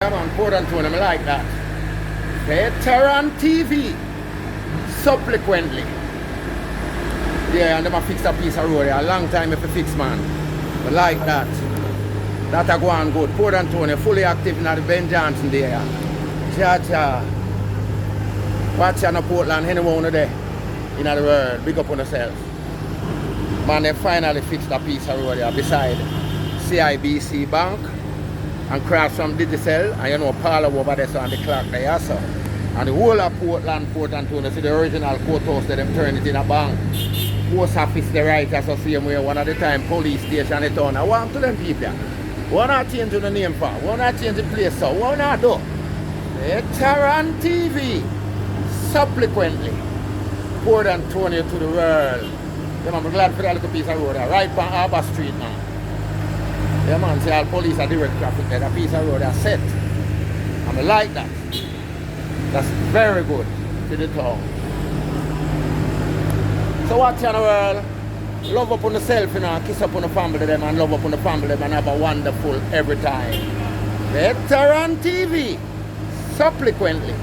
Yeah, man, Port Antonio, I like that. Veteran TV. Subsequently. Yeah, and them a fix a piece of road there. A long time if you fix, man. I like that. That a go on good. Port Antonio fully active in the Ben Johnson there. Cha. Watch on the Portland, anyone there in the world. Big up on yourself. Man, they finally fixed a piece of road there beside CIBC Bank. And cross from Digicel, and you know Paula over there so on the clock there so. And the whole of Portland, Port Antonio, see the original courthouse that them turn it in a bank. Post office the right as the same way one at the time, police station the town. I want to them people. Why not change the name for? Why not change the place so? Why not do? Veteran TV. Subsequently, Port Antonio to the world. Yeah, I'm glad for that little piece of road there, right on Harbour Street now. Yeah man, see all police are direct traffic there, that piece of road are set. And I like that. That's very good to the town. So watch on the world, love up on yourself, you know, kiss up on the family them and love up on the family them and have a wonderful every time. Veteran TV, subsequently.